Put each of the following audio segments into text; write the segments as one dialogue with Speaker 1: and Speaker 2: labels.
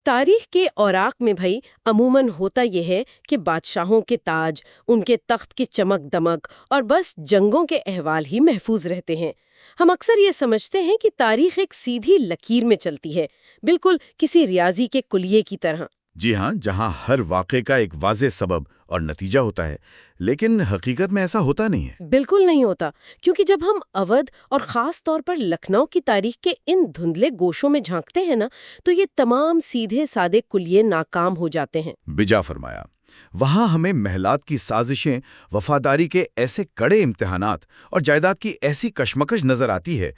Speaker 1: تاریخ کے اوراق میں بھائی عموماً ہوتا یہ ہے کہ بادشاہوں کے تاج، ان کے تخت کی چمک دمک اور بس جنگوں کے احوال ہی محفوظ رہتے ہیں۔ ہم اکثر یہ سمجھتے ہیں کہ تاریخ ایک سیدھی لکیر میں چلتی ہے، بالکل کسی ریاضی کے کلیے کی طرح۔
Speaker 2: جی ہاں، جہاں ہر واقعے کا ایک واضح سبب اور نتیجہ ہوتا ہے، لیکن حقیقت میں ایسا ہوتا نہیں ہے۔
Speaker 1: بالکل نہیں ہوتا، کیونکہ جب ہم اودھ اور خاص طور پر لکھنؤ کی تاریخ کے ان دھندلے گوشوں میں جھانکتے ہیں نا، تو یہ تمام سیدھے سادے کلیے ناکام ہو جاتے ہیں۔
Speaker 2: بجا فرمایا۔ وہاں ہمیں محلات کی سازشیں، وفاداری کے ایسے کڑے امتحانات اور جائیداد کی ایسی کشمکش نظر آتی ہے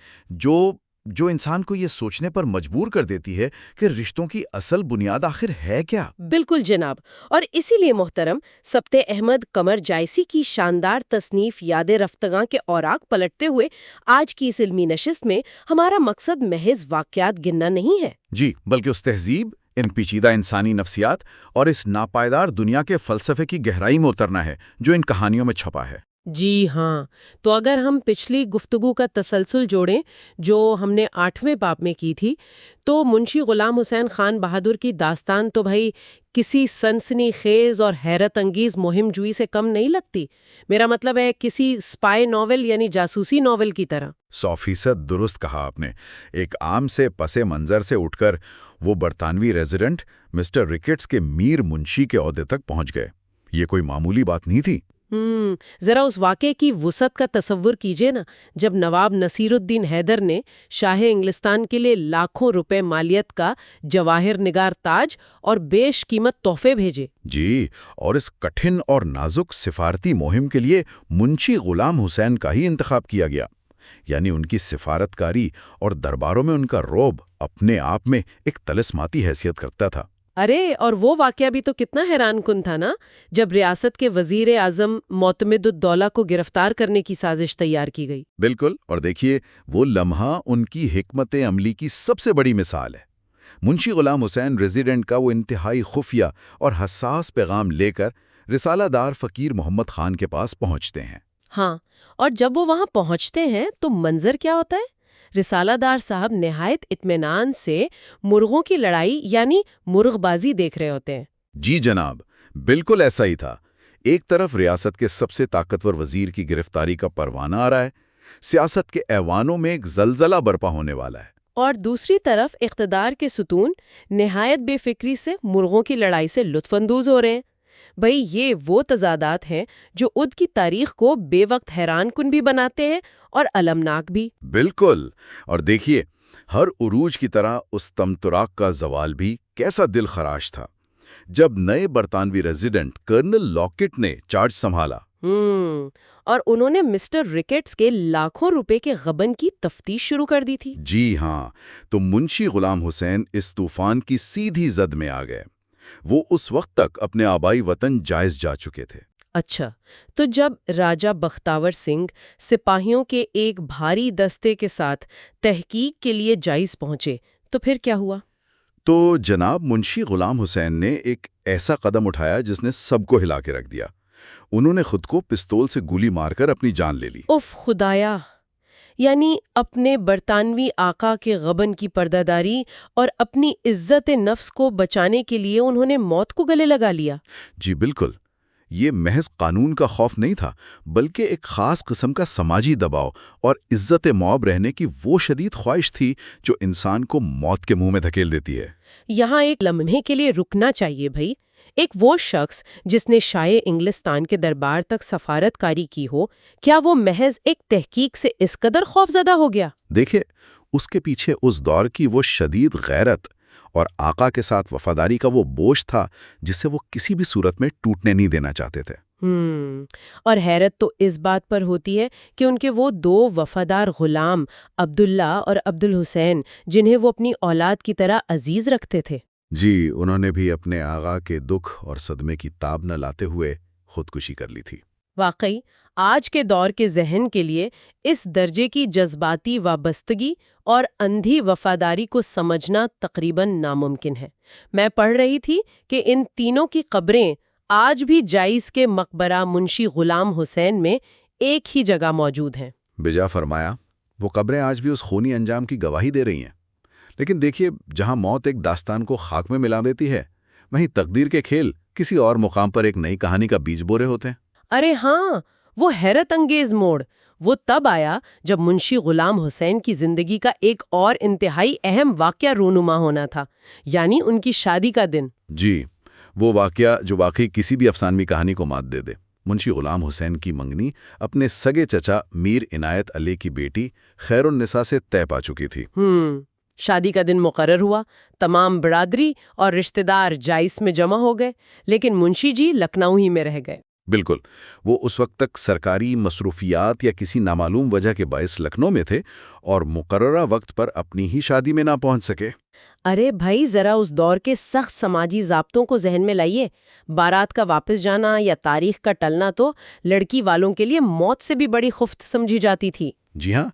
Speaker 2: جو انسان کو یہ سوچنے پر مجبور کر دیتی ہے کہ رشتوں کی اصل بنیاد آخر ہے کیا؟
Speaker 1: بالکل جناب، اور اسی لیے محترم، سبت احمد قمر جائسی کی شاندار تصنیف یاد رفتگاں کے اوراق پلٹتے ہوئے آج کی اس علمی نشست میں ہمارا مقصد محض واقعات گننا نہیں ہے۔
Speaker 2: جی، بلکہ اس تہذیب، ان پیچیدہ انسانی نفسیات اور اس ناپائیدار دنیا کے فلسفے کی گہرائی میں اترنا ہے جو ان کہانیوں میں چھپا ہے۔
Speaker 1: جی ہاں، تو اگر ہم پچھلی گفتگو کا تسلسل جوڑیں جو ہم نے 8ویں باب میں کی تھی، تو منشی غلام حسین خان بہادر کی داستان تو بھائی کسی سنسنی خیز اور حیرت انگیز مہم جوئی سے کم نہیں لگتی۔ میرا مطلب ہے کسی اسپائی ناول یعنی جاسوسی ناول کی طرح۔
Speaker 2: 100% درست کہا آپ نے۔ ایک عام سے پس منظر سے اٹھ کر وہ برطانوی ریزیڈنٹ مسٹر ریکٹس کے میر منشی کے عہدے تک پہنچ گئے۔ یہ کوئی معمولی بات نہیں تھی۔
Speaker 1: ذرا اس واقعے کی وسعت کا تصور کیجئے نا، جب نواب نصیر الدین حیدر نے شاہ انگلستان کے لیے لاکھوں روپے مالیت کا جواہر نگار تاج اور بیش قیمت تحفے بھیجے۔
Speaker 2: جی، اور اس کٹھن اور نازک سفارتی مہم کے لیے منشی غلام حسین کا ہی انتخاب کیا گیا۔ یعنی ان کی سفارتکاری اور درباروں میں ان کا رعب اپنے آپ میں ایک طلسماتی حیثیت کرتا تھا۔
Speaker 1: ارے اور وہ واقعہ بھی تو کتنا حیران کن تھا نا، جب ریاست کے وزیر اعظم معتمد الدولہ کو گرفتار کرنے کی سازش تیار کی گئی۔
Speaker 2: بالکل، اور دیکھیے وہ لمحہ ان کی حکمت عملی کی سب سے بڑی مثال ہے۔ منشی غلام حسین ریزیڈنٹ کا وہ انتہائی خفیہ اور حساس پیغام لے کر رسالہ دار فقیر محمد خان کے پاس پہنچتے ہیں۔
Speaker 1: ہاں، اور جب وہ وہاں پہنچتے ہیں تو منظر کیا ہوتا ہے؟ رسالہ دار صاحب نہایت اطمینان سے مرغوں کی لڑائی یعنی مرغ بازی دیکھ رہے ہوتے ہیں۔
Speaker 2: جی جناب، بالکل ایسا ہی تھا۔ ایک طرف ریاست کے سب سے طاقتور وزیر کی گرفتاری کا پروانہ آ رہا ہے، سیاست کے ایوانوں میں ایک زلزلہ برپا ہونے والا ہے،
Speaker 1: اور دوسری طرف اقتدار کے ستون نہایت بے فکری سے مرغوں کی لڑائی سے لطف اندوز ہو رہے ہیں۔ بھئی یہ وہ تضادات ہیں جو اودھ کی تاریخ کو بے وقت حیران کن بھی بناتے ہیں اور المناک بھی۔
Speaker 2: بالکل، اور دیکھیے ہر عروج کی طرح اس تمتراک کا زوال بھی کیسا دل خراش تھا جب نئے برطانوی ریزیڈنٹ کرنل لاکٹ نے چارج سنبھالا۔
Speaker 1: اور انہوں نے مسٹر ریکٹس کے لاکھوں روپے کے غبن کی تفتیش شروع کر دی تھی۔
Speaker 2: جی ہاں، تو منشی غلام حسین اس طوفان کی سیدھی زد میں آ گئے۔ وہ اس وقت تک اپنے آبائی وطن جائز جا چکے تھے۔
Speaker 1: اچھا، تو جب راجہ بختاور سنگھ سپاہیوں کے ایک بھاری دستے کے ساتھ تحقیق کے لیے جائز پہنچے تو پھر کیا ہوا؟
Speaker 2: تو جناب منشی غلام حسین نے ایک ایسا قدم اٹھایا جس نے سب کو ہلا کے رکھ دیا۔ انہوں نے خود کو پستول سے گولی مار کر اپنی جان لے لی۔
Speaker 1: اف خدایا، یعنی اپنے برطانوی آقا کے غبن کی پردہ اور اپنی عزت نفس کو بچانے کے لیے انہوں نے موت کو گلے لگا لیا۔
Speaker 2: جی بالکل، یہ محض قانون کا خوف نہیں تھا، بلکہ ایک خاص قسم کا سماجی دباؤ اور عزت مآب رہنے کی وہ شدید خواہش تھی جو انسان کو موت کے منہ میں دھکیل دیتی ہے۔
Speaker 1: یہاں ایک لمحے کے لیے رکنا چاہیے بھائی۔ ایک وہ شخص جس نے شاہ انگلستان کے دربار تک سفارت کاری کی ہو، کیا وہ محض ایک تحقیق سے اس قدر خوفزدہ ہو گیا؟
Speaker 2: دیکھیں، اس کے پیچھے اس دور کی وہ شدید غیرت اور آقا کے ساتھ وفاداری کا وہ بوجھ تھا جسے وہ کسی بھی صورت میں ٹوٹنے نہیں دینا چاہتے تھے۔
Speaker 1: اور حیرت تو اس بات پر ہوتی ہے کہ ان کے وہ دو وفادار غلام عبداللہ اور عبدالحسین جنہیں وہ اپنی اولاد کی طرح عزیز رکھتے تھے،
Speaker 2: جی انہوں نے بھی اپنے آقا کے دکھ اور صدمے کی تاب نہ لاتے ہوئے خودکشی کر لی تھی۔
Speaker 1: واقعی آج کے دور کے ذہن کے لیے اس درجے کی جذباتی وابستگی اور اندھی وفاداری کو سمجھنا تقریباً ناممکن ہے۔ میں پڑھ رہی تھی کہ ان تینوں کی قبریں آج بھی جائز کے مقبرہ منشی غلام حسین میں ایک ہی جگہ موجود ہیں۔
Speaker 2: بجا فرمایا، وہ قبریں آج بھی اس خونی انجام کی گواہی دے رہی ہیں۔ لیکن دیکھیے، جہاں موت ایک داستان کو خاک میں ملا دیتی ہے، وہیں تقدیر کے کھیل کسی اور مقام پر ایک نئی کہانی کا بیج بو رہے ہوتے ہیں۔
Speaker 1: ارے ہاں، وہ حیرت انگیز موڑ وہ تب آیا جب منشی غلام حسین کی زندگی کا ایک اور انتہائی اہم واقعہ رونما ہونا تھا، یعنی ان کی شادی کا دن۔
Speaker 2: جی، وہ واقعہ جو واقعی کسی بھی افسانوی کہانی کو مات دے دے۔ منشی غلام حسین کی منگنی اپنے سگے چچا میر عنایت علی کی بیٹی خیر النساء سے طے پا چکی تھی۔
Speaker 1: شادی کا دن مقرر ہوا، تمام برادری اور رشتہ دار جائس میں جمع ہو گئے، لیکن منشی جی لکھنؤ ہی میں رہ گئے۔
Speaker 2: بالکل، وہ اس وقت تک سرکاری مصروفیات یا کسی نامعلوم وجہ کے باعث لکھنؤ میں تھے اور مقررہ وقت پر اپنی ہی شادی میں نہ پہنچ سکے۔
Speaker 1: ارے بھائی، ذرا اس دور کے سخت سماجی ضابطوں کو ذہن میں لائیے۔ بارات کا واپس جانا یا تاریخ کا ٹلنا تو لڑکی والوں کے لیے موت سے بھی بڑی خفت سمجھی جاتی تھی۔
Speaker 2: جی ہاں،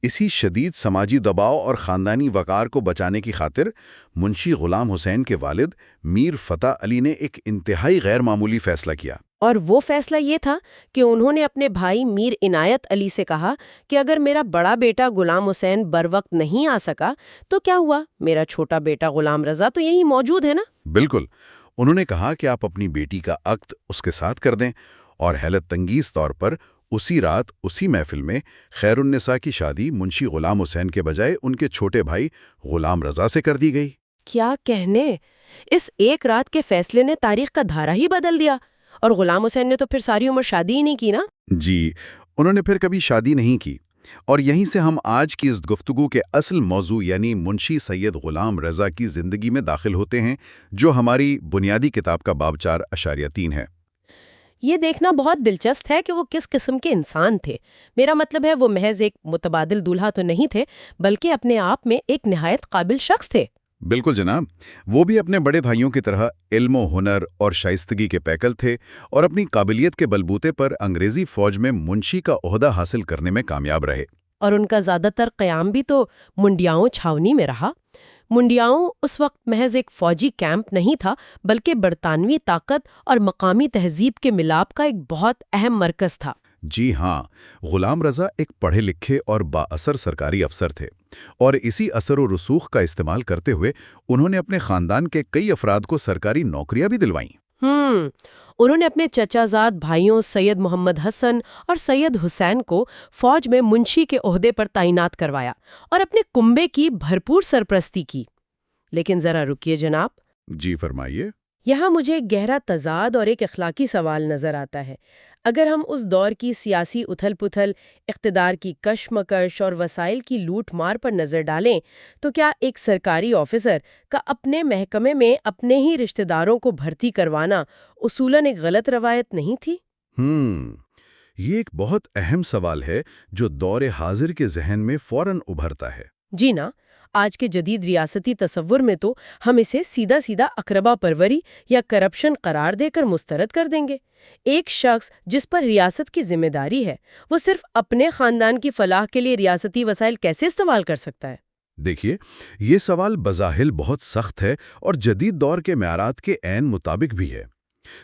Speaker 2: اسی شدید سماجی دباؤ اور خاندانی وقار کو بچانے کی خاطر منشی غلام حسین کے والد میر فتح علی نے ایک انتہائی غیر معمولی فیصلہ کیا۔
Speaker 1: اور وہ فیصلہ یہ تھا کہ انہوں نے اپنے بھائی میر عنایت علی سے کہا کہ اگر میرا بڑا بیٹا غلام حسین بروقت نہیں آ سکا تو کیا ہوا، میرا چھوٹا بیٹا غلام رضا تو یہیں موجود ہے نا۔
Speaker 2: بالکل، انہوں نے کہا کہ آپ اپنی بیٹی کا عقد اس کے ساتھ کر دیں، اور حیرت انگیز طور پر اسی رات اسی محفل میں خیر النساء کی شادی منشی غلام حسین کے بجائے ان کے چھوٹے بھائی غلام رضا سے کر دی گئی۔
Speaker 1: کیا کہنے، اس ایک رات کے فیصلے نے تاریخ کا دھارا ہی بدل دیا۔ اور غلام حسین نے تو پھر ساری عمر شادی ہی نہیں کی نا۔
Speaker 2: جی، انہوں نے پھر کبھی شادی نہیں کی، اور یہیں سے ہم آج کی اس گفتگو کے اصل موضوع یعنی منشی سید غلام رضا کی زندگی میں داخل ہوتے ہیں، جو ہماری بنیادی کتاب کا باب 4.3 ہے۔
Speaker 1: یہ دیکھنا بہت دلچسپ ہے کہ وہ کس قسم کے انسان تھے۔ میرا مطلب ہے وہ محض ایک متبادل دولہا تو نہیں تھے، بلکہ اپنے آپ میں ایک نہایت قابل شخص تھے۔
Speaker 2: بالکل جناب، وہ بھی اپنے بڑے بھائیوں کی طرح علم و ہنر اور شائستگی کے پیکل تھے، اور اپنی قابلیت کے بلبوتے پر انگریزی فوج میں منشی کا عہدہ حاصل کرنے میں کامیاب رہے۔
Speaker 1: اور ان کا زیادہ تر قیام بھی تو منڈیاؤں چھاونی میں رہا۔ منڈیاؤں اس وقت محض ایک فوجی کیمپ نہیں تھا، بلکہ برطانوی طاقت اور مقامی تہذیب کے ملاپ کا ایک بہت اہم مرکز تھا۔
Speaker 2: جی ہاں، غلام رضا ایک پڑھے لکھے اور بااثر سرکاری افسر تھے، اور اسی اثر و رسوخ کا استعمال کرتے ہوئے انہوں نے اپنے خاندان کے کئی افراد کو سرکاری نوکریاں بھی دلوائیں۔
Speaker 1: انہوں نے اپنے چچا زاد بھائیوں سید محمد حسن اور سید حسین کو فوج میں منشی کے عہدے پر تعینات کروایا اور اپنے کنبے کی بھرپور سرپرستی کی۔ لیکن ذرا رکیے جناب،
Speaker 2: جی فرمائیے۔
Speaker 1: یہاں مجھے گہرا تضاد اور ایک اخلاقی سوال نظر آتا ہے۔ اگر ہم اس دور کی سیاسی اتھل پتھل، اقتدار کی کشمکش اور وسائل کی لوٹ مار پر نظر ڈالیں تو کیا ایک سرکاری آفیسر کا اپنے محکمے میں اپنے ہی رشتہ داروں کو بھرتی کروانا اصولاً ایک غلط روایت نہیں تھی؟
Speaker 2: یہ ایک بہت اہم سوال ہے جو دور حاضر کے ذہن میں فوراً ابھرتا ہے۔
Speaker 1: جی نا، آج کے جدید ریاستی تصور میں تو ہم اسے سیدھا سیدھا اقربا پروری یا کرپشن قرار دے کر مسترد کر دیں گے۔ ایک شخص جس پر ریاست کی ذمہ داری ہے، وہ صرف اپنے خاندان کی فلاح کے لیے ریاستی وسائل کیسے استعمال کر سکتا ہے؟
Speaker 2: دیکھیے، یہ سوال بظاہر بہت سخت ہے اور جدید دور کے معیارات کے عین مطابق بھی ہے،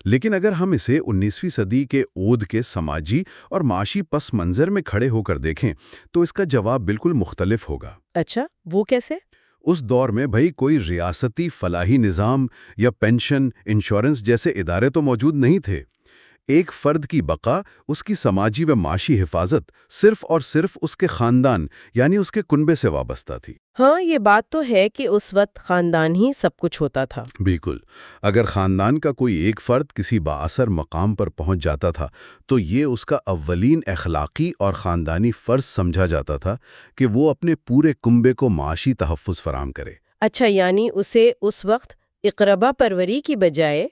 Speaker 2: لیکن اگر ہم اسے 19ویں صدی کے عود کے سماجی اور معاشی پس منظر میں کھڑے ہو کر دیکھیں تو اس کا جواب بالکل مختلف ہوگا۔
Speaker 1: اچھا، وہ کیسے؟
Speaker 2: اس دور میں بھائی کوئی ریاستی فلاحی نظام یا پینشن، انشورنس جیسے ادارے تو موجود نہیں تھے۔ ایک فرد کی بقا، اس کی سماجی و معاشی حفاظت صرف اور صرف اس کے خاندان یعنی اس کے کنبے سے وابستہ تھی۔
Speaker 1: ہاں، یہ بات تو ہے کہ اس وقت خاندان ہی سب کچھ ہوتا تھا۔
Speaker 2: بالکل، اگر خاندان کا کوئی ایک فرد کسی بااثر مقام پر پہنچ جاتا تھا تو یہ اس کا اولین اخلاقی اور خاندانی فرض سمجھا جاتا تھا کہ وہ اپنے پورے کنبے کو معاشی تحفظ فراہم کرے۔
Speaker 1: اچھا، یعنی اسے اس وقت اقربا پروری کی بجائے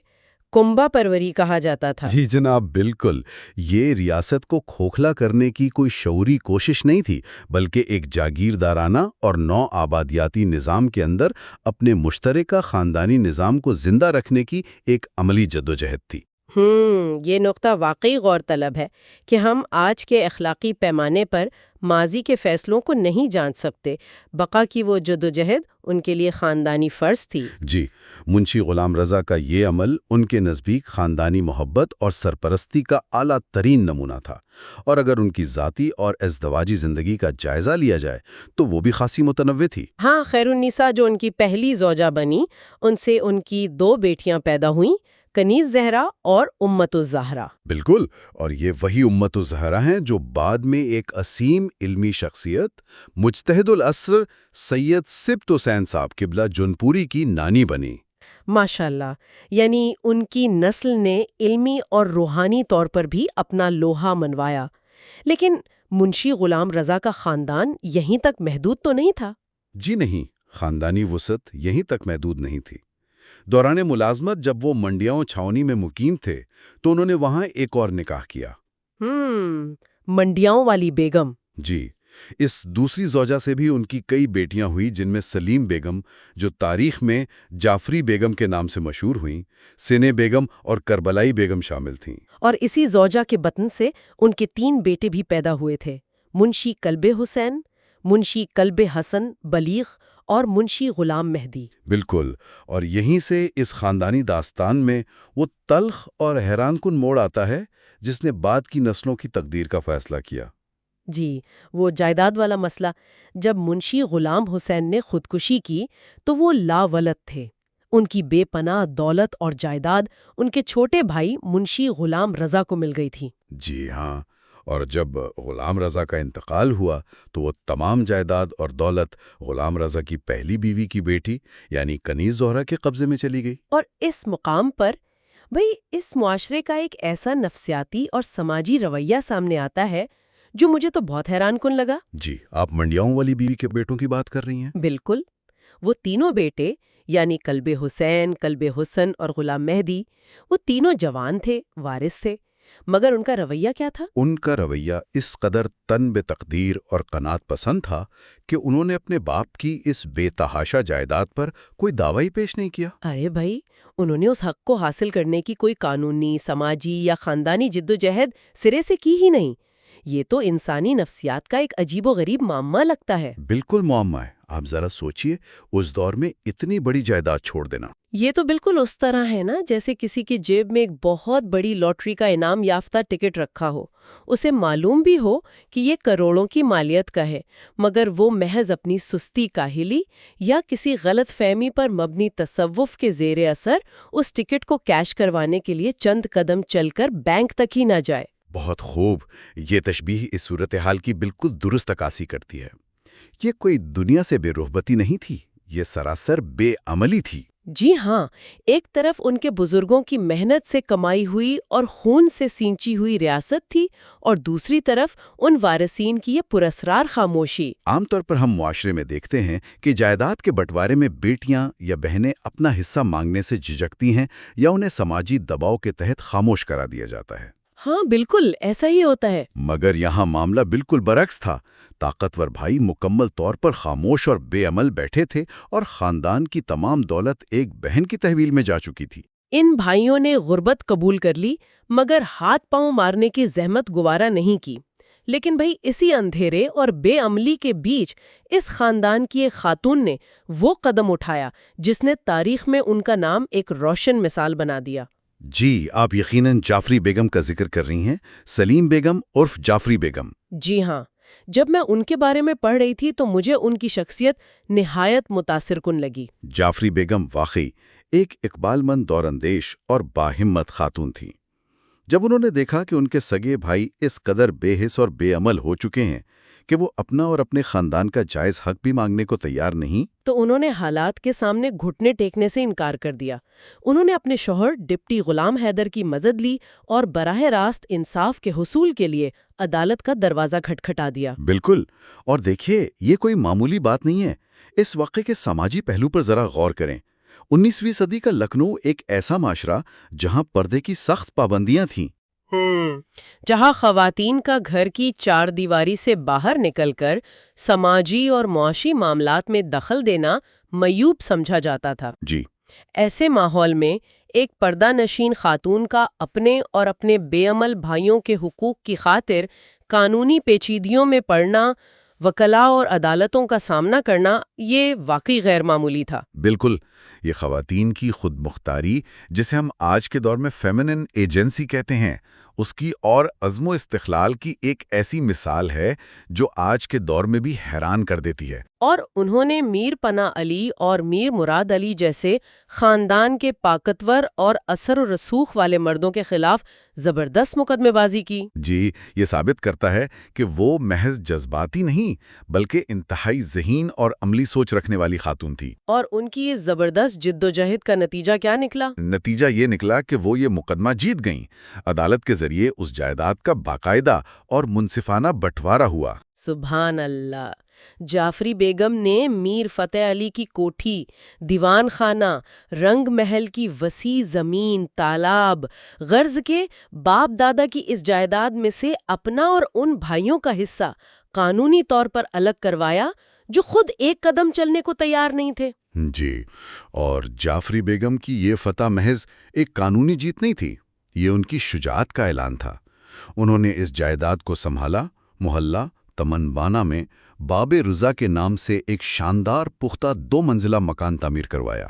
Speaker 1: کنبا پروری کہا جاتا تھا۔
Speaker 2: جی جناب، بالکل۔ یہ ریاست کو کھوکھلا کرنے کی کوئی شعوری کوشش نہیں تھی، بلکہ ایک جاگیردارانہ اور نو آبادیاتی نظام کے اندر اپنے مشترکہ خاندانی نظام کو زندہ رکھنے کی ایک عملی جدوجہد تھی۔
Speaker 1: یہ نقطہ واقعی غور طلب ہے کہ ہم آج کے اخلاقی پیمانے پر ماضی کے فیصلوں کو نہیں جانچ سکتے۔ بقا کی وہ جدوجہد ان کے لیے خاندانی فرض تھی۔
Speaker 3: جی، منشی غلام رضا کا یہ عمل ان کے نزدیک خاندانی محبت اور سرپرستی کا اعلیٰ ترین نمونہ تھا، اور اگر ان کی ذاتی اور ازدواجی زندگی کا جائزہ لیا جائے تو وہ بھی خاصی متنوع تھی۔
Speaker 1: ہاں، خیرالنساء جو ان کی پہلی زوجہ بنی، ان سے ان کی 2 بیٹیاں پیدا ہوئیں، کنیز زہرا اور امت الزہرا۔
Speaker 3: بالکل، اور یہ وہی امت الزہرا ہیں جو بعد میں ایک عظیم علمی شخصیت مجتہد العصر سید سبت حسین صاحب قبلہ جونپوری کی نانی بنی۔
Speaker 1: ماشاءاللہ، یعنی ان کی نسل نے علمی اور روحانی طور پر بھی اپنا لوہا منوایا۔ لیکن منشی غلام رضا کا خاندان یہیں تک محدود تو نہیں تھا؟
Speaker 3: جی نہیں، خاندانی وسعت یہیں تک محدود نہیں تھی۔ دوران ملازمت جب وہ منڈیاؤں چھاونی میں مقیم تھے تو انہوں نے وہاں ایک اور نکاح کیا۔
Speaker 1: منڈیاؤں والی بیگم۔
Speaker 3: جی، اس دوسری زوجہ سے بھی ان کی کئی بیٹیاں ہوئی، جن میں سلیم بیگم، جو تاریخ میں جعفری بیگم کے نام سے مشہور ہوئیں، سنے بیگم اور کربلائی بیگم شامل تھیں۔
Speaker 1: اور اسی زوجہ کے بطن سے ان کے 3 بیٹے بھی پیدا ہوئے تھے، منشی کلب حسین، منشی کلب حسن بلیغ اور منشی غلام مہدی۔
Speaker 3: بالکل، اور یہیں سے اس خاندانی داستان میں وہ تلخ اور حیران کن موڑ آتا ہے جس نے بعد کی نسلوں کی تقدیر کا فیصلہ کیا۔
Speaker 1: جی، وہ جائیداد والا مسئلہ۔ جب منشی غلام حسین نے خودکشی کی تو وہ لا ولد تھے۔ ان کی بے پناہ دولت اور جائیداد ان کے چھوٹے بھائی منشی غلام رضا کو مل گئی تھی۔
Speaker 3: جی ہاں، اور جب غلام رضا کا انتقال ہوا تو وہ تمام جائیداد اور دولت غلام رضا کی پہلی بیوی کی بیٹی یعنی کنیز زہرا کے قبضے میں چلی گئی۔
Speaker 1: اور اس مقام پر اس معاشرے کا ایک ایسا نفسیاتی اور سماجی رویہ سامنے آتا ہے جو مجھے تو بہت حیران کن لگا۔
Speaker 3: جی، آپ منڈیاؤں والی بیوی کے بیٹوں کی بات کر رہی ہیں؟
Speaker 1: بالکل، وہ تینوں بیٹے یعنی کلب حسین، کلب حسن اور غلام مہدی، وہ تینوں جوان تھے، وارث تھے، مگر ان کا رویہ کیا تھا؟
Speaker 3: ان کا رویہ اس قدر تن بے تقدیر اور قناعت پسند تھا کہ انہوں نے اپنے باپ کی اس بے تحاشا جائیداد پر کوئی دعویٰ ہی پیش نہیں کیا۔
Speaker 1: ارے بھائی، انہوں نے اس حق کو حاصل کرنے کی کوئی قانونی، سماجی یا خاندانی جدوجہد سرے سے کی ہی نہیں۔ یہ تو انسانی نفسیات کا ایک عجیب و غریب معمہ لگتا ہے۔
Speaker 3: بالکل معمہ ہے، آپ ذرا سوچئے، اس دور میں اتنی بڑی جائیداد چھوڑ دینا۔
Speaker 1: یہ تو بالکل اس طرح ہے نا جیسے کسی کی جیب میں ایک بہت بڑی لاٹری کا انعام یافتہ ٹکٹ رکھا ہو، اسے معلوم بھی ہو کہ یہ کروڑوں کی مالیت کا ہے، مگر وہ محض اپنی سستی کاہلی یا کسی غلط فہمی پر مبنی تصوف کے زیر اثر اس ٹکٹ کو کیش کروانے کے لیے چند قدم چل کر بینک تک ہی نہ جائے۔
Speaker 3: بہت خوب، یہ تشبیہ اس صورتحال کی بالکل درست عکاسی کرتی ہے۔ یہ کوئی دنیا سے بے رغبتی نہیں تھی، یہ سراسر بے عملی تھی۔
Speaker 1: جی ہاں، ایک طرف ان کے بزرگوں کی محنت سے کمائی ہوئی اور خون سے سینچی ہوئی ریاست تھی، اور دوسری طرف ان وارثین کی یہ پراسرار خاموشی۔
Speaker 3: عام طور پر ہم معاشرے میں دیکھتے ہیں کہ جائیداد کے بٹوارے میں بیٹیاں یا بہنیں اپنا حصہ مانگنے سے جھجکتی ہیں یا انہیں سماجی دباؤ کے تحت خاموش کرا دیا جاتا ہے۔
Speaker 1: ہاں بالکل ایسا ہی ہوتا ہے۔
Speaker 3: مگر یہاں معاملہ بالکل برعکس تھا۔ طاقتور بھائی مکمل طور پر خاموش اور بے عمل بیٹھے تھے، اور خاندان کی تمام دولت ایک بہن کی تحویل میں جا چکی تھی۔
Speaker 1: ان بھائیوں نے غربت قبول کر لی، مگر ہاتھ پاؤں مارنے کی زحمت گوارا نہیں کی۔ لیکن بھائی، اسی اندھیرے اور بے عملی کے بیچ اس خاندان کی ایک خاتون نے وہ قدم اٹھایا جس نے تاریخ میں ان کا نام ایک روشن مثال بنا دیا۔
Speaker 3: جی، آپ یقیناً جعفری بیگم کا ذکر کر رہی ہیں، سلیم بیگم عرف جعفری بیگم۔
Speaker 1: جی ہاں، جب میں ان کے بارے میں پڑھ رہی تھی تو مجھے ان کی شخصیت نہایت متاثر کن لگی۔
Speaker 3: جعفری بیگم واقعی ایک اقبال مند دوراندیش اور باہمت خاتون تھیں۔ جب انہوں نے دیکھا کہ ان کے سگے بھائی اس قدر بے حس اور بے عمل ہو چکے ہیں کہ وہ اپنا اور اپنے خاندان کا جائز حق بھی مانگنے کو تیار نہیں،
Speaker 1: تو انہوں نے حالات کے سامنے گھٹنے ٹیکنے سے انکار کر دیا۔ انہوں نے اپنے شوہر ڈپٹی غلام حیدر کی مدد لی اور براہ راست انصاف کے حصول کے لیے عدالت کا دروازہ کھٹکھٹا دیا۔
Speaker 3: بالکل، اور دیکھیے، یہ کوئی معمولی بات نہیں ہے۔ اس واقعے کے سماجی پہلو پر ذرا غور کریں۔ 19ویں صدی کا لکھنؤ ایک ایسا معاشرہ جہاں پردے کی سخت پابندیاں تھیں،
Speaker 1: جہاں خواتین کا گھر کی 4 دیواری سے باہر نکل کر سماجی اور معاشی معاملات میں دخل دینا معیوب سمجھا جاتا تھا۔
Speaker 3: جی،
Speaker 1: ایسے ماحول میں ایک پردہ نشین خاتون کا اپنے اور اپنے بے عمل بھائیوں کے حقوق کی خاطر قانونی پیچیدگیوں میں پڑنا، وکلاء اور عدالتوں کا سامنا کرنا، یہ واقعی غیر معمولی تھا۔
Speaker 3: بالکل، یہ خواتین کی خود مختاری، جسے ہم آج کے دور میں فیمنن ایجنسی کہتے ہیں، اس کی اور عزم و استقلال کی ایک ایسی مثال ہے جو آج کے دور میں بھی حیران کر دیتی ہے۔
Speaker 1: اور انہوں نے میر پناہ علی اور میر مراد علی جیسے خاندان کے طاقتور اور اثر و رسوخ والے مردوں کے خلاف زبردست مقدمے بازی کی۔
Speaker 3: جی، یہ ثابت کرتا ہے کہ وہ محض جذباتی نہیں بلکہ انتہائی ذہین اور عملی سوچ رکھنے والی خاتون تھی۔
Speaker 1: اور ان کی یہ زبردست جد و جہد کا نتیجہ کیا نکلا؟
Speaker 3: نتیجہ یہ نکلا کہ وہ یہ مقدمہ جیت گئیں۔ عدالت کے ذریعے اس جائیداد کا باقاعدہ اور منصفانہ بٹوارا ہوا۔
Speaker 1: سبحان اللہ! جعفری بیگم نے میر فتح علی کی کوٹھی، دیوان خانہ، رنگ محل کی وسیع زمین، تالاب، غرض کے باپ دادا کی اس جائیداد میں سے اپنا اور ان بھائیوں کا حصہ قانونی طور پر الگ کروایا جو خود ایک قدم چلنے کو تیار نہیں تھے۔
Speaker 3: جی، اور جعفری بیگم کی یہ فتح محض ایک قانونی جیت نہیں تھی، یہ ان کی شجاعت کا اعلان تھا۔ انہوں نے اس جائیداد کو سنبھالا، محلہ تمن بانا میں باب رضا کے نام سے ایک شاندار پختہ 2 منزلہ مکان تعمیر کروایا۔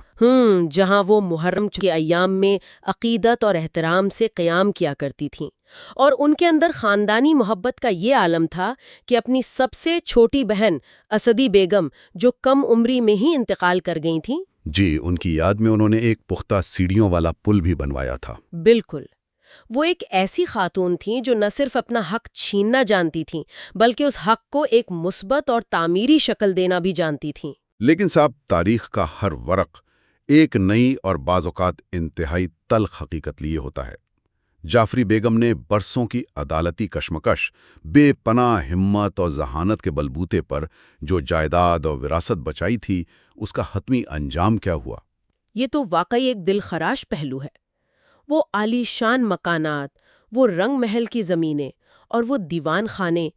Speaker 1: جہاں وہ محرم کے ایام میں عقیدت اور احترام سے قیام کیا کرتی تھیں، اور ان کے اندر خاندانی محبت کا یہ عالم تھا کہ اپنی سب سے چھوٹی بہن اسدی بیگم، جو کم عمری میں ہی انتقال کر گئی تھیں،
Speaker 3: جی، ان کی یاد میں انہوں نے ایک پختہ سیڑھیوں والا پل بھی بنوایا تھا۔
Speaker 1: بالکل، وہ ایک ایسی خاتون تھیں جو نہ صرف اپنا حق چھیننا جانتی تھیں بلکہ اس حق کو ایک مثبت اور تعمیری شکل دینا بھی جانتی تھیں۔
Speaker 3: لیکن صاحب، تاریخ کا ہر ورق ایک نئی اور بعض اوقات انتہائی تلخ حقیقت لیے ہوتا ہے۔ جعفری بیگم نے برسوں کی عدالتی کشمکش، بے پناہ ہمت اور ذہانت کے بلبوتے پر جو جائیداد اور وراثت بچائی تھی، اس کا حتمی انجام کیا ہوا؟
Speaker 1: یہ تو واقعی ایک دل خراش پہلو ہے۔ وہ عالی شان مکانات، وہ رنگ محل کی زمینیں اور وہ دیوان خانے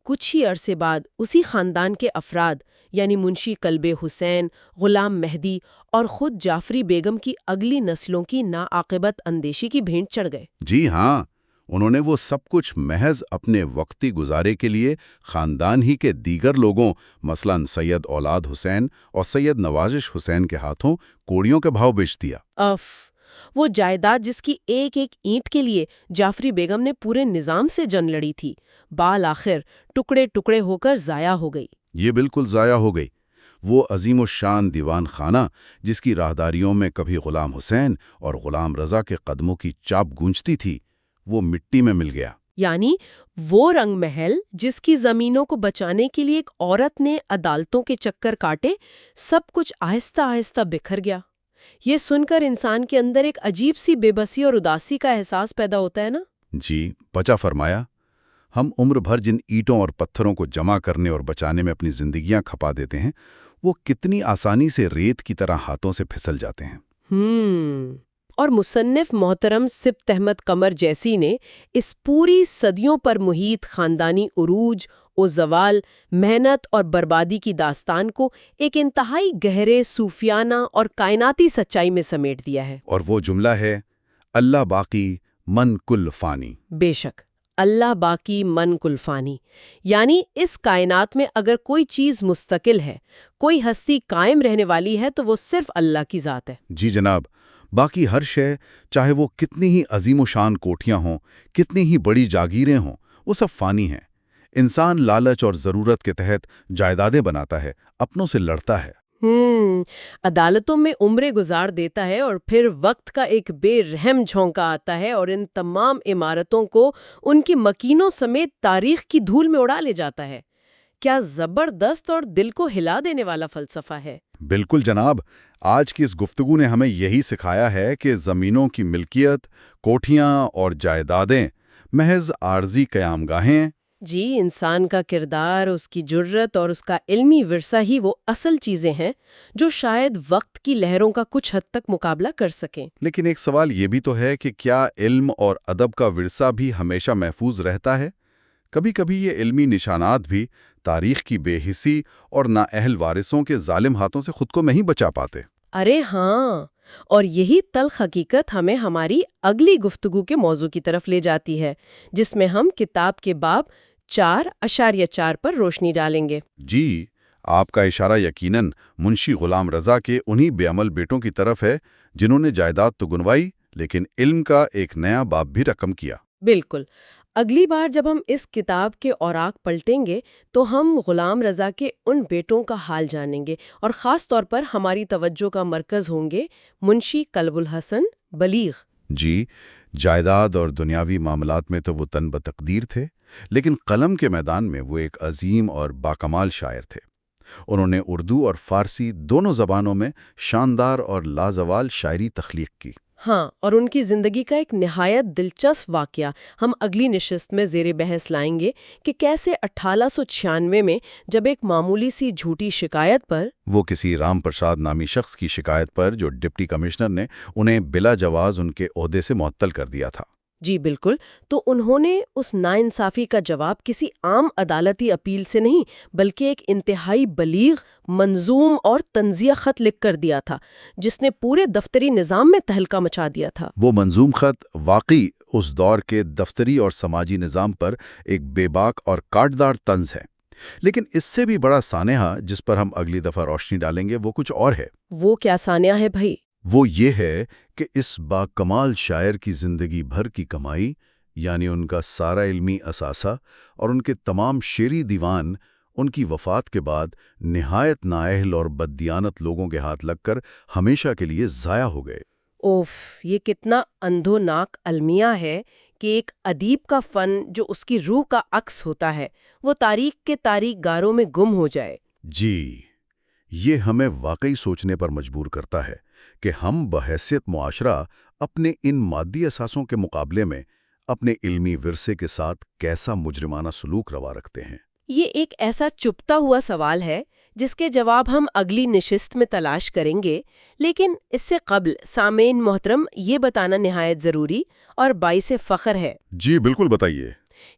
Speaker 1: کچھ ہی عرصے بعد اسی خاندان کے افراد یعنی منشی کلب حسین، غلام مہدی اور خود جعفری بیگم کی اگلی نسلوں کی ناعاقبت اندیشی کی بھینٹ چڑھ گئے۔
Speaker 3: جی ہاں، انہوں نے وہ سب کچھ محض اپنے وقتی گزارے کے لیے خاندان ہی کے دیگر لوگوں مثلاً سید اولاد حسین اور سید نوازش حسین کے ہاتھوں کوڑیوں کے بھاؤ بیچ دیا۔
Speaker 1: وہ جائیداد جس کی ایک ایک اینٹ کے لیے جعفری بیگم نے پورے نظام سے جنگ لڑی تھی، بالآخر ٹکڑے ٹکڑے ہو کر ضائع ہو گئی۔
Speaker 3: یہ بالکل ضائع ہو گئی۔ وہ عظیم الشان دیوان خانہ جس کی راہداریوں میں کبھی غلام حسین اور غلام رضا کے قدموں کی چاپ گونجتی تھی، وہ مٹی میں مل گیا۔
Speaker 1: یعنی وہ رنگ محل جس کی زمینوں کو بچانے کے لیے ایک عورت نے عدالتوں کے چکر کاٹے، سب کچھ آہستہ آہستہ بکھر گیا۔ یہ سن کر انسان کے اندر ایک عجیب سی بے بسی اور اداسی کا احساس پیدا ہوتا ہے نا؟
Speaker 3: جی، بچا فرمایا۔ ہم عمر بھر جن اینٹوں اور پتھروں کو جمع کرنے اور بچانے میں اپنی زندگیاں کھپا دیتے ہیں، وہ کتنی آسانی سے ریت کی طرح ہاتھوں سے پھسل جاتے ہیں۔
Speaker 1: اور مصنف محترم سبط احمد قمر جیسی نے اس پوری صدیوں پر محیط خاندانی عروج و زوال، محنت اور بربادی کی داستان کو ایک انتہائی گہرے صوفیانہ اور کائناتی سچائی میں سمیٹ دیا ہے۔
Speaker 3: اور وہ جملہ ہے، اللہ باقی من کل فانی۔
Speaker 1: بے شک، اللہ باقی من کل فانی، یعنی اس کائنات میں اگر کوئی چیز مستقل ہے، کوئی ہستی قائم رہنے والی ہے تو وہ صرف اللہ کی ذات ہے۔
Speaker 3: جی جناب، باقی ہر شے، چاہے وہ کتنی ہی عظیم و شان کوٹھیاں ہوں، کتنی ہی بڑی جاگیریں ہوں، وہ سب فانی ہیں۔ انسان لالچ اور ضرورت کے تحت جائیدادیں بناتا ہے، اپنوں سے لڑتا ہے،
Speaker 1: عدالتوں میں عمریں گزار دیتا ہے، اور پھر وقت کا ایک بے رحم جھونکا آتا ہے اور ان تمام عمارتوں کو ان کی مکینوں سمیت تاریخ کی دھول میں اڑا لے جاتا ہے۔ کیا زبردست اور دل کو ہلا دینے والا فلسفہ ہے۔
Speaker 3: بالکل جناب، آج کی اس گفتگو نے ہمیں یہی سکھایا ہے کہ زمینوں کی ملکیت، کوٹھیاں اور جائیدادیں محض عارضی قیام گاہیں۔
Speaker 1: جی، انسان کا کردار، اس کی جرت اور اس کا علمی ورثہ ہی وہ اصل چیزیں ہیں جو شاید وقت کی لہروں کا کچھ حد تک مقابلہ کر سکیں۔
Speaker 3: لیکن ایک سوال یہ بھی تو ہے کہ کیا علم اور ادب کا ورثہ بھی ہمیشہ محفوظ رہتا ہے؟ کبھی کبھی یہ علمی نشانات بھی تاریخ کی بے حسی اور نااہل وارثوں کے ظالم ہاتھوں سے خود کو نہیں بچا پاتے۔
Speaker 1: ارے ہاں، اور یہی تلخ حقیقت ہمیں ہماری اگلی گفتگو کے موضوع کی طرف لے جاتی ہے، جس میں ہم کتاب کے باب 4.4 پر روشنی ڈالیں گے۔
Speaker 3: جی، آپ کا اشارہ یقیناً منشی غلام رضا کے انہی بے عمل بیٹوں کی طرف ہے جنہوں نے جائیداد تو گنوائی لیکن علم کا ایک نیا باب بھی رقم کیا۔
Speaker 1: بالکل۔ اگلی بار جب ہم اس کتاب کے اوراق پلٹیں گے تو ہم غلام رضا کے ان بیٹوں کا حال جانیں گے، اور خاص طور پر ہماری توجہ کا مرکز ہوں گے منشی کلب الحسن بلیغ۔
Speaker 3: جی، جائیداد اور دنیاوی معاملات میں تو وہ تن بتقدیر تھے، لیکن قلم کے میدان میں وہ ایک عظیم اور باکمال شاعر تھے۔ انہوں نے اردو اور فارسی دونوں زبانوں میں شاندار اور لازوال شاعری تخلیق کی۔
Speaker 1: ہاں، اور ان کی زندگی کا ایک نہایت دلچسپ واقعہ ہم اگلی نشست میں زیر بحث لائیں گے کہ کیسے 1896 میں جب ایک معمولی سی جھوٹی شکایت پر
Speaker 3: وہ کسی رام پرساد نامی شخص کی شکایت پر جو ڈپٹی کمشنر نے انہیں بلا جواز ان کے عہدے سے معطل کر دیا تھا۔
Speaker 1: جی بالکل، تو انہوں نے اس ناانصافی کا جواب کسی عام عدالتی اپیل سے نہیں بلکہ ایک انتہائی بلیغ، منظوم اور طنزیہ خط لکھ کر دیا تھا جس نے پورے دفتری نظام میں تہلکہ مچا دیا تھا۔
Speaker 3: وہ منظوم خط واقعی اس دور کے دفتری اور سماجی نظام پر ایک بے باک اور کاٹدار طنز ہے، لیکن اس سے بھی بڑا سانحہ جس پر ہم اگلی دفعہ روشنی ڈالیں گے وہ کچھ اور ہے۔
Speaker 1: وہ کیا سانحہ ہے بھائی؟
Speaker 3: وہ یہ ہے کہ اس باکمال شاعر کی زندگی بھر کی کمائی، یعنی ان کا سارا علمی اثاثہ اور ان کے تمام شعری دیوان ان کی وفات کے بعد نہایت نااہل اور بددیانت لوگوں کے ہاتھ لگ کر ہمیشہ کے لیے ضائع ہو گئے۔
Speaker 1: اوف، یہ کتنا اندھوناک المیہ ہے کہ ایک ادیب کا فن جو اس کی روح کا عکس ہوتا ہے وہ تاریخ کے تاریک گاروں میں گم ہو جائے۔
Speaker 3: جی، یہ ہمیں واقعی سوچنے پر مجبور کرتا ہے کہ ہم بحیثیت معاشرہ اپنے ان مادی اثاثوں کے مقابلے میں اپنے علمی ورثے کے ساتھ کیسا مجرمانہ سلوک روا رکھتے ہیں۔
Speaker 1: یہ ایک ایسا چپتا ہوا سوال ہے جس کے جواب ہم اگلی نشست میں تلاش کریں گے، لیکن اس سے قبل سامعین محترم یہ بتانا نہایت ضروری اور باعث فخر ہے
Speaker 3: جی بالکل، بتائیے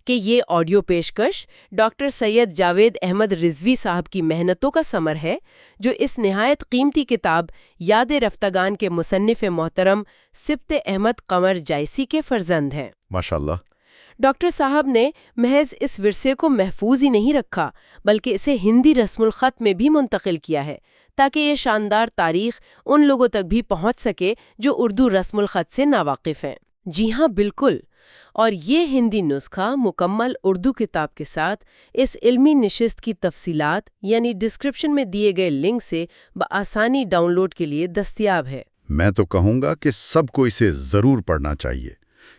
Speaker 1: کہ یہ آڈیو پیشکش ڈاکٹر سید جاوید احمد رضوی صاحب کی محنتوں کا ثمر ہے، جو اس نہایت قیمتی کتاب یاد رفتگان کے مصنف محترم سبط احمد قمر جائسی کے فرزند ہیں۔
Speaker 3: ماشاءاللہ۔
Speaker 1: ڈاکٹر صاحب نے محض اس ورثے کو محفوظ ہی نہیں رکھا بلکہ اسے ہندی رسم الخط میں بھی منتقل کیا ہے تاکہ یہ شاندار تاریخ ان لوگوں تک بھی پہنچ سکے جو اردو رسم الخط سے ناواقف ہیں۔ جی ہاں بالکل، اور یہ ہندی نسخہ مکمل اردو کتاب کے ساتھ اس علمی نشست کی تفصیلات یعنی ڈسکرپشن میں دیے گئے لنک سے بآسانی ڈاؤن لوڈ کے لیے دستیاب ہے۔
Speaker 3: میں تو کہوں گا کہ سب کو اسے ضرور پڑھنا چاہیے،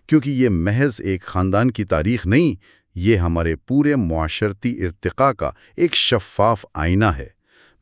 Speaker 3: کیونکہ یہ محض ایک خاندان کی تاریخ نہیں، یہ ہمارے پورے معاشرتی ارتقاء کا ایک شفاف آئینہ ہے۔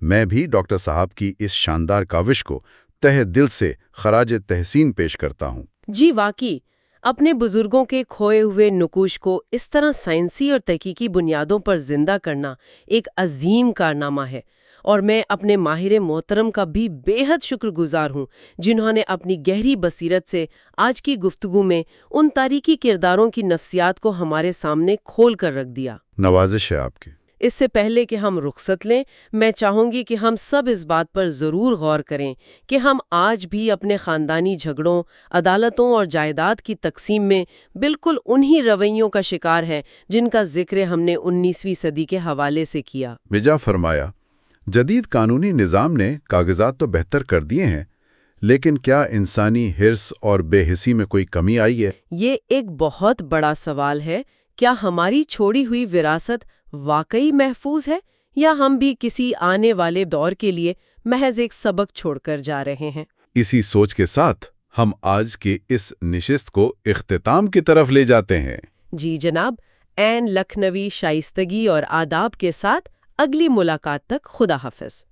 Speaker 3: میں بھی ڈاکٹر صاحب کی اس شاندار کاوش کو تہہ دل سے خراج تحسین پیش کرتا ہوں۔
Speaker 1: جی واقعی، اپنے بزرگوں کے کھوئے ہوئے نقوش کو اس طرح سائنسی اور تحقیقی بنیادوں پر زندہ کرنا ایک عظیم کارنامہ ہے، اور میں اپنے ماہر محترم کا بھی بے حد شکر گزار ہوں جنہوں نے اپنی گہری بصیرت سے آج کی گفتگو میں ان تاریخی کرداروں کی نفسیات کو ہمارے سامنے کھول کر رکھ دیا۔
Speaker 3: نوازش ہے آپ کی۔
Speaker 1: اس سے پہلے کہ ہم رخصت لیں، میں چاہوں گی کہ ہم سب اس بات پر ضرور غور کریں کہ ہم آج بھی اپنے خاندانی جھگڑوں، عدالتوں اور جائیداد کی تقسیم میں بالکل انہی رویوں کا شکار ہیں جن کا ذکر ہم نے 19ویں صدی کے حوالے سے کیا۔
Speaker 3: بجا فرمایا، جدید قانونی نظام نے کاغذات تو بہتر کر دیے ہیں، لیکن کیا انسانی حرص اور بے حسی میں کوئی کمی آئی ہے؟
Speaker 1: یہ ایک بہت بڑا سوال ہے۔ کیا ہماری چھوڑی ہوئی وراثت واقعی محفوظ ہے، یا ہم بھی کسی آنے والے دور کے لیے محض ایک سبق چھوڑ کر جا رہے ہیں؟
Speaker 3: اسی سوچ کے ساتھ ہم آج کی اس نشست کو اختتام کی طرف لے جاتے ہیں۔
Speaker 1: جی جناب، عین لکھنوی شائستگی اور آداب کے ساتھ اگلی ملاقات تک خدا حافظ۔